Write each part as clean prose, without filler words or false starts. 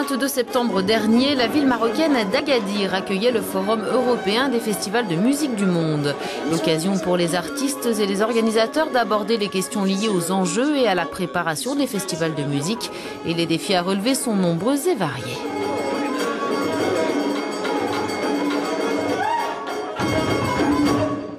22 septembre dernier, la ville marocaine d'Agadir accueillait le Forum européen des festivals de musique du monde. L'occasion pour les artistes et les organisateurs d'aborder les questions liées aux enjeux et à la préparation des festivals de musique. Et les défis à relever sont nombreux et variés.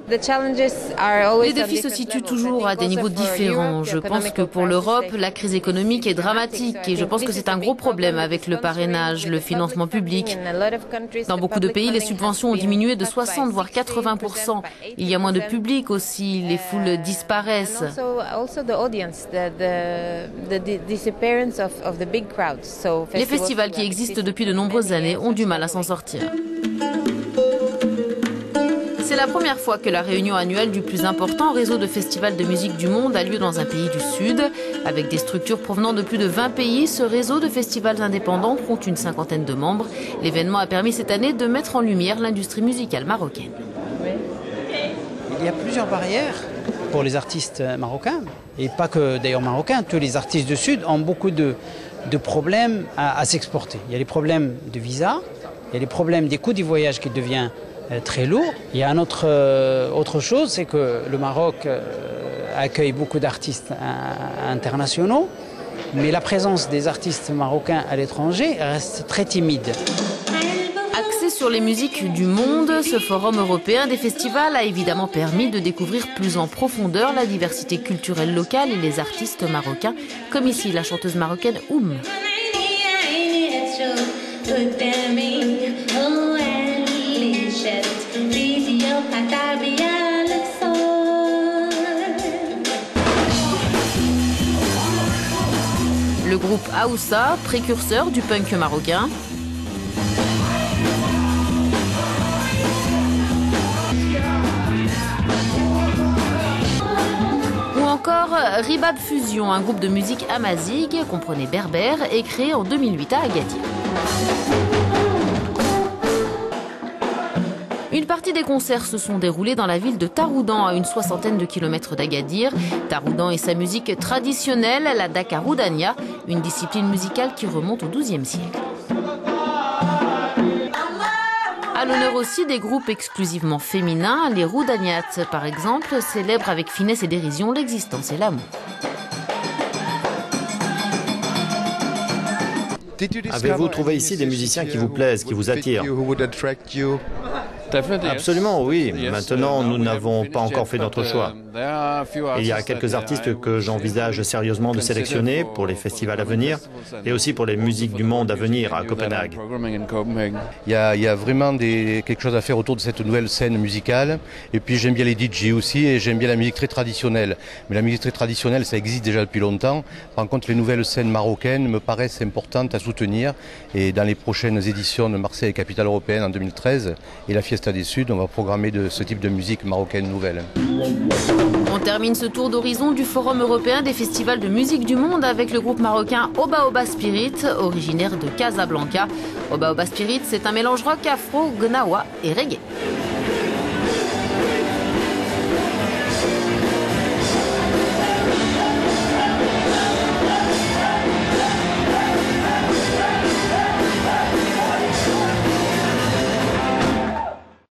Les défis se situent toujours à des niveaux différents. Je pense que pour l'Europe, la crise économique est dramatique et je pense que c'est un gros problème avec le parrainage, le financement public. Dans beaucoup de pays, les subventions ont diminué de 60 voire 80%. Il y a moins de public aussi, les foules disparaissent. Les festivals qui existent depuis de nombreuses années ont du mal à s'en sortir. C'est la première fois que la réunion annuelle du plus important réseau de festivals de musique du monde a lieu dans un pays du Sud. Avec des structures provenant de plus de 20 pays, ce réseau de festivals indépendants compte une cinquantaine de membres. L'événement a permis cette année de mettre en lumière l'industrie musicale marocaine. Il y a plusieurs barrières pour les artistes marocains, et pas que d'ailleurs marocains. Tous les artistes du Sud ont beaucoup de problèmes à s'exporter. Il y a les problèmes de visa, il y a les problèmes des coûts du voyage qui devient très lourd. Il y a autre chose, c'est que le Maroc accueille beaucoup d'artistes internationaux, mais la présence des artistes marocains à l'étranger reste très timide. Axé sur les musiques du monde, ce forum européen des festivals a évidemment permis de découvrir plus en profondeur la diversité culturelle locale et les artistes marocains, comme ici la chanteuse marocaine Oum. Le groupe Aoussa, précurseur du punk marocain. Ou encore Ribab Fusion, un groupe de musique amazigh, comprenait berbère, et créé en 2008 à Agadir. Une partie des concerts se sont déroulés dans la ville de Taroudan, à une soixantaine de kilomètres d'Agadir. Taroudan et sa musique traditionnelle, la Dakaroudania, une discipline musicale qui remonte au XIIe siècle. À l'honneur aussi des groupes exclusivement féminins, les Roudaniats par exemple, célèbrent avec finesse et dérision l'existence et l'amour. Avez-vous trouvé ici des musiciens qui vous plaisent, qui vous attirent ? Absolument, oui. Maintenant, nous n'avons pas encore fait notre choix. Il y a quelques artistes que j'envisage sérieusement de sélectionner pour les festivals à venir et aussi pour les musiques du monde à venir à Copenhague. Il y a vraiment quelque chose à faire autour de cette nouvelle scène musicale. Et puis j'aime bien les DJ aussi et j'aime bien la musique très traditionnelle. Mais la musique très traditionnelle, ça existe déjà depuis longtemps. Par contre, les nouvelles scènes marocaines me paraissent importantes à soutenir. Et dans les prochaines éditions de Marseille Capitale Européenne en 2013 et la Fiesta des Suds, on va programmer de ce type de musique marocaine nouvelle. On termine ce tour d'horizon du Forum européen des festivals de musique du monde avec le groupe marocain Oba Oba Spirit, originaire de Casablanca. Oba Oba Spirit, c'est un mélange rock, afro, gnawa et reggae.